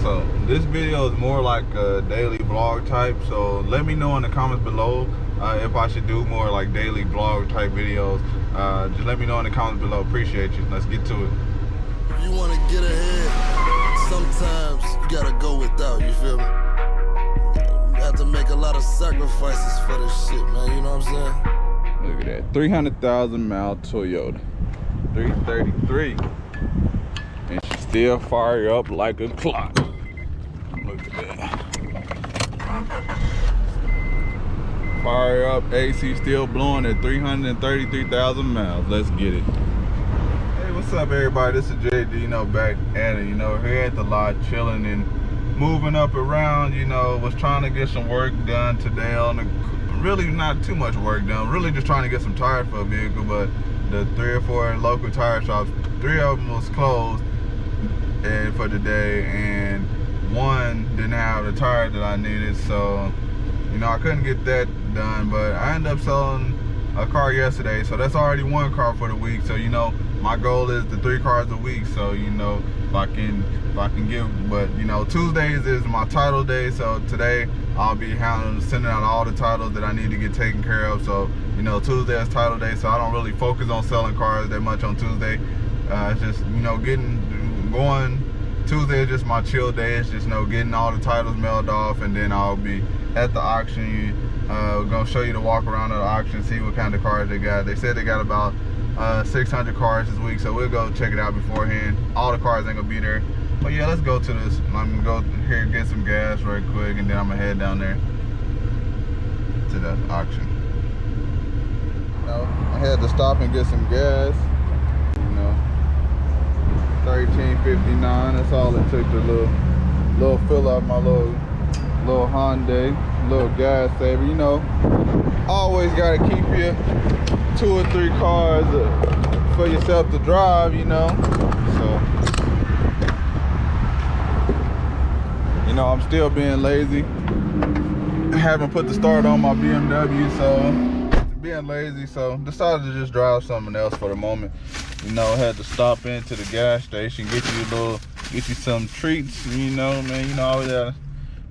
So this video is more like a daily vlog type, so let me know in the comments below if I should do more like daily vlog type videos. Just let me know in the comments below. Appreciate you. Let's get to it. If you want to get ahead, sometimes you gotta go without, you feel me? You have to make a lot of sacrifices for this shit, man, you know what I'm saying? Look at that, 300,000 mile Toyota, 333. And she still fire up like a clock. Look at that. Fire up, AC still blowing at 333,000 miles. Let's get it. Hey, what's up everybody? This is JD, back at it, here at the lot, chilling and moving up around, was trying to get some work done today on the, really not too much work done, really just trying to get some tires for a vehicle, but the 3 or 4 local tire shops, 3 of them was closed and for the day, and 1 didn't have the tire that I needed, so I couldn't get that done. But I ended up selling a car yesterday, so that's already 1 car for the week. So my goal is the 3 cars a week, so if I can give, but Tuesdays is my title day, so today I'll be sending out all the titles that I need to get taken care of. So Tuesday is title day, so I don't really focus on selling cars that much on Tuesday. It's just going. Tuesday is just my chill day. It's just getting all the titles mailed off, and then I'll be at the auction. We're gonna show you the walk around of the auction, see what kind of cars they got. They said they got about 600 cars this week, so we'll go check it out beforehand. All the cars ain't gonna be there, but yeah, let's go to this. I'm gonna go here get some gas right quick, and then I'm gonna head down there to the auction. I had to stop and get some gas. $13.59. That's all it took to little fill up my little Hyundai, little gas saver. Always gotta keep your 2 or 3 cars for yourself to drive. So I'm still being lazy. I haven't put the start on my BMW, so being lazy. So decided to just drive something else for the moment. Had to stop into the gas station, get you some treats, man. Always had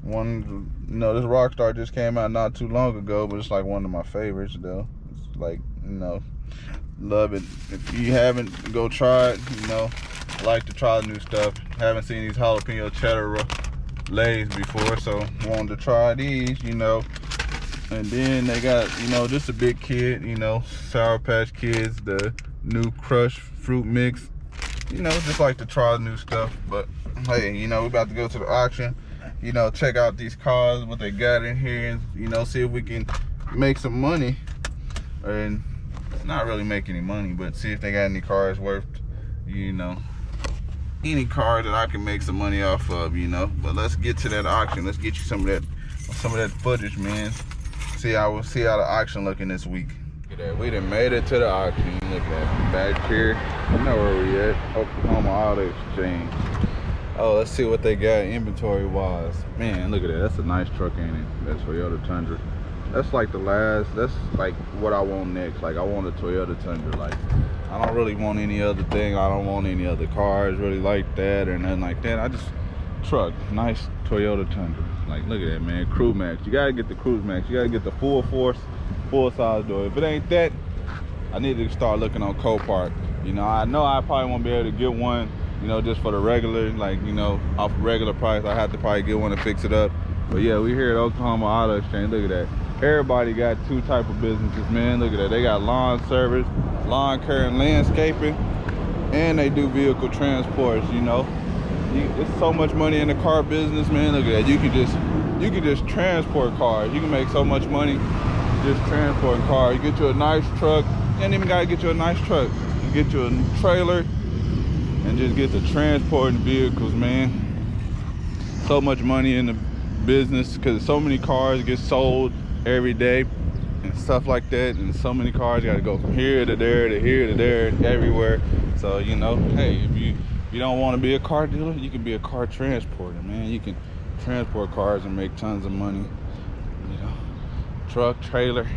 one, this Rockstar just came out not too long ago, but it's like one of my favorites though. It's like, love it. If you haven't, go try it. I like to try new stuff. Haven't seen these jalapeno cheddar Lays before, so wanted to try these, And then they got, just a big kid, Sour Patch Kids, the new Crush fruit mix. Just like to try new stuff. But hey, we're about to go to the auction, check out these cars, what they got in here, and see if we can make some money. And not really make any money, but see if they got any cars worth, any car that I can make some money off of, But let's get to that auction. Let's get you some of that footage, man. See how the auction looking this week. Look at that. We done made it to the auction. Look at that. Back here, where we at. Oklahoma Auto Exchange. Oh, let's see what they got inventory wise. Man, look at that. That's a nice truck, ain't it? That Toyota Tundra. That's like that's like what I want next. Like I want a Toyota Tundra. Like I don't really want any other thing. I don't want any other cars really like that or nothing like that. I just truck, nice Toyota Tundra. Like look at that, man. Crew Max. You gotta get the Cruise Max. You gotta get the full force, full size door. If it ain't that, I need to start looking on Copart. I know I probably won't be able to get one, just for the regular, like, off regular price. I have to probably get one to fix it up. But yeah, we here at Oklahoma Auto Exchange. Look at that. Everybody got 2 type of businesses, man. Look at that. They got lawn service, lawn care and landscaping, and they do vehicle transports. It's so much money in the car business, man. Look at that. You can just transport cars. You can make so much money just transporting cars. You get you a nice truck. You ain't even gotta get you a nice truck. You get you a trailer and just get to transporting vehicles, man. So much money in the business because so many cars get sold every day and stuff like that, and so many cars got to go from here to there to here to there and everywhere. So hey, if you don't want to be a car dealer, you can be a car transporter, man. You can transport cars and make tons of money. Truck, trailer,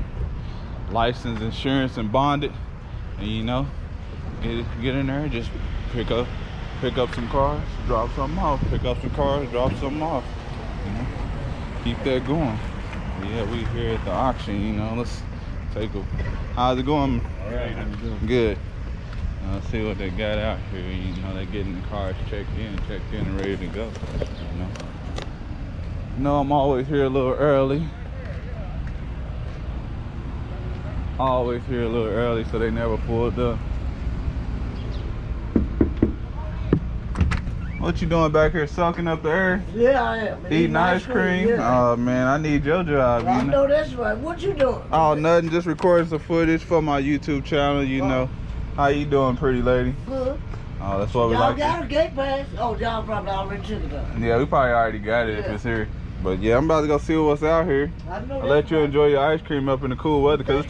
license, insurance, and bonded, and get in there and just pick up Pick up some cars, drop something off. Pick up some cars, drop something off. You know, keep that going. Yeah, we here at the auction. You know, let's take a. How's it going? All right, how you doing? Good. Let's see what they got out here. You know, they're getting the cars checked in and ready to go. You know, I'm always here a little early. Always here a little early, so they never pulled up. What you doing back here, sucking up the air? Yeah, I am. Eating ice cream? Yeah. Oh man, I need your job. Well, I You know? know that's right. What you doing? Oh, nothing. Just recording some footage for my YouTube channel. You know, how you doing, pretty lady? Good. Oh, that's what we Y'all like. got a gate pass? Oh, y'all probably already took it up. Yeah, we probably already got it if Yeah. it's here. But yeah, I'm about to go see what's out here. I know I'll let you enjoy your ice cream up in the cool weather because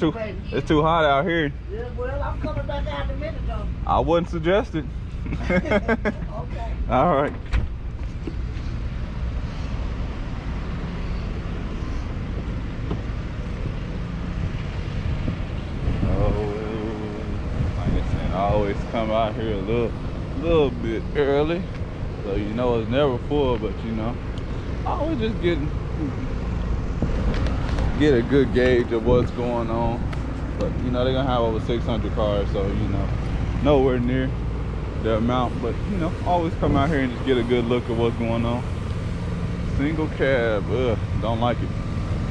it's too hot out here. Yeah, well, I'm coming back out in a minute, though. I wouldn't suggest it. Okay. All right. Like I said, I always come out here a little bit early, so you know it's never full. But you know, I always just get a good gauge of what's going on. But you know they're gonna have over 600 cars, so you know nowhere near the amount. But you know, always come out here and just get a good look at what's going on. Single cab, ugh, don't like it.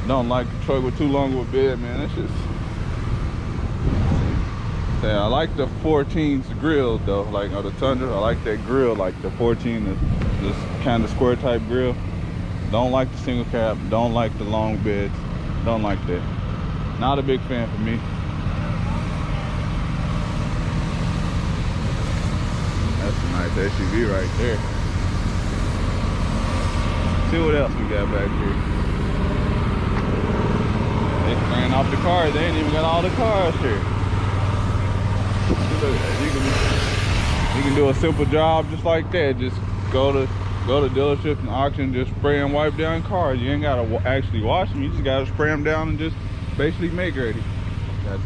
Don't like the truck with too long of a bed, man. That's just. Yeah, I like the 14's grill though, like the Tundra. I like that grill, like the 14, this kind of square type grill. Don't like the single cab. Don't like the long beds. Don't like that. Not a big fan for me. That's a nice SUV right there. See what else we got back here. They ran off the cars. They ain't even got all the cars here. You can do a simple job just like that. Just go to dealerships and auction, just spray and wipe down cars. You ain't gotta actually wash them. You just gotta spray them down and just basically make ready. Got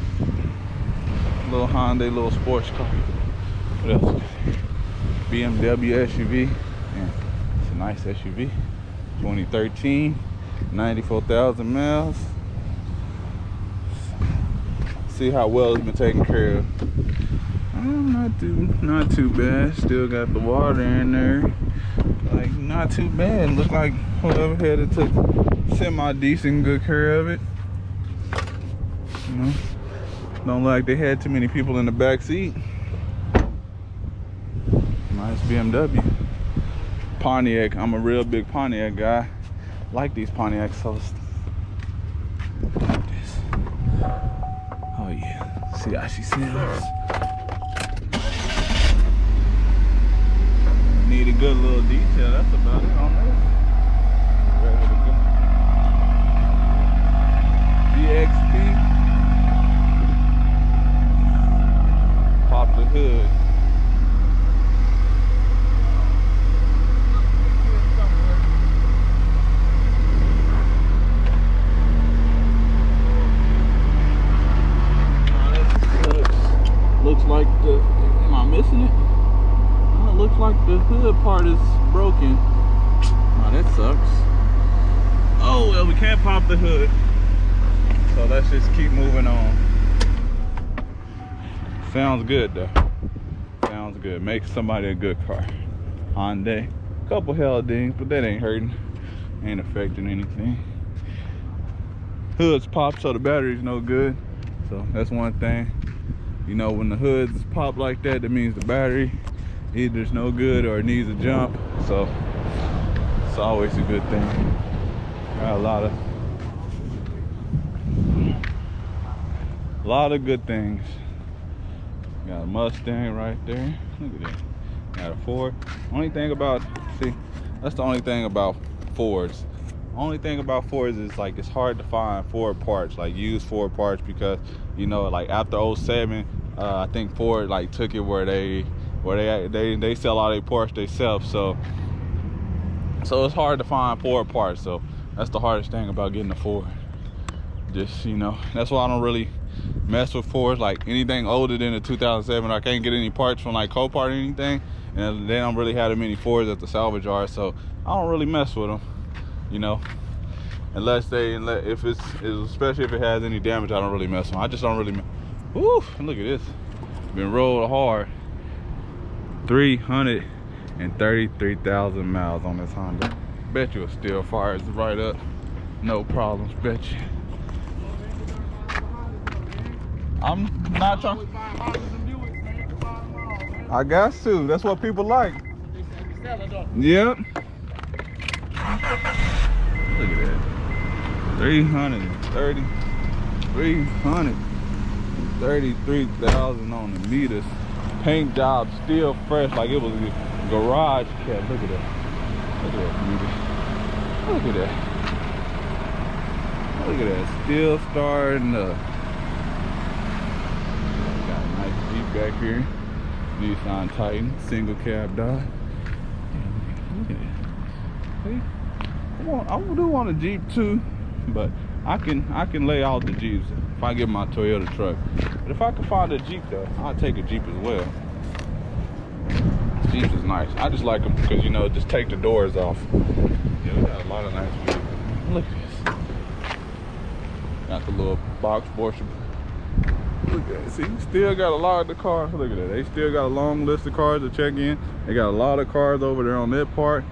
little Hyundai, little sports car. What else? BMW SUV. Yeah, it's a nice SUV. 2013, 94,000 miles. See how well it's been taken care of. Not too bad. Still got the water in there. Like not too bad. Look like whoever had it took semi-decent good care of it. You know, don't look like they had too many people in the back seat. Nice BMW. Pontiac. I'm a real big Pontiac guy. Like these Pontiacs. So like this. Oh yeah. See how she smells. Need a good little detail. That's about it on this. Ready to go. GXP. Pop the hood. Looks like the. Am I missing it? It looks like the hood part is broken. Oh, that sucks. Oh well, we can't pop the hood, so let's just keep moving on. Sounds good though. Sounds good. Makes somebody a good car. Hyundai. Couple hell dings, but that ain't hurting. Ain't affecting anything. Hood's popped, so the battery's no good. So that's one thing. You know, when the hood's pop like that, that means the battery either it's no good or it needs a jump. So it's always a good thing. Got a lot of good things. Got a Mustang right there. Look at that. Got a Ford. Only thing about, see, that's the only thing about Fords. Only thing about Fords is like it's hard to find Ford parts, like used Ford parts, because you know, like after 07, I think Ford like took it where they sell all their parts themselves. So it's hard to find Ford parts. So that's the hardest thing about getting a Ford. Just, you know, that's why I don't really mess with Fords. Like anything older than a 2007, I can't get any parts from like Copart or anything. and they don't really have that many Fords at the salvage yard, so I don't really mess with them, you know. Especially if it has any damage, I don't really mess with them. I just don't really. Woo! Look at this. Been rolled hard. 333,000 miles on this Honda. Bet you it still fires right up. No problems, bet you. I'm not trying. I got to. That's what people like. Yep. Look at that. 333,000 on the meters. Paint job still fresh, like it was a garage cat. Look at that. Look at that meter. Look at that. Look at that. Still starting up. Got a nice Jeep back here. Nissan Titan, single cab dog. Look at that. See? I do want a Jeep too, but I can lay out the Jeeps if I get my Toyota truck. But if I can find a Jeep though, I'll take a Jeep as well. Jeeps is nice. I just like them because, you know, just take the doors off. Yeah, we got a lot of nice vehicles. Look at this. Got the little box Porsche. Look at that. See, still got a lot of the cars. Look at that. They still got a long list of cars to check in. They got a lot of cars over there on that part.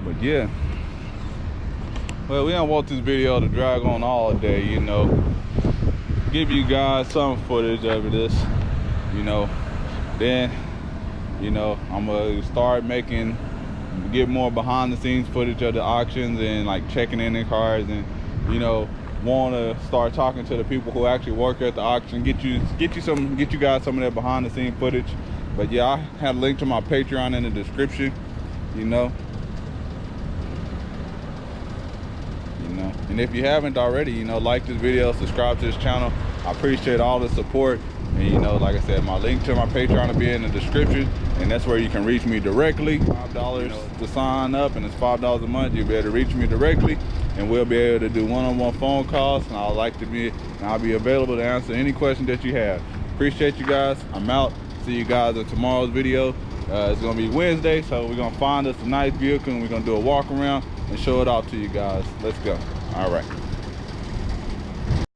But yeah. Well, we don't want this video to drag on all day, you know. Give you guys some footage of this, you know. Then, you know, I'm gonna start get more behind the scenes footage of the auctions and like checking in the cars, and, you know, want to start talking to the people who actually work at the auction, get you guys some of that behind the scene footage. But yeah, I have a link to my Patreon in the description, you know. And if you haven't already, you know, like this video, subscribe to this channel. I appreciate all the support. And, you know, like I said, my link to my Patreon will be in the description, and that's where you can reach me directly. $5 to sign up, and it's $5 a month. You'll be able to reach me directly, and we'll be able to do one-on-one phone calls, and I'll be available to answer any question that you have. Appreciate you guys. I'm out. See you guys in tomorrow's video. It's gonna be Wednesday, so we're gonna find us a nice vehicle and we're gonna do a walk around and show it off to you guys. Let's go. All right.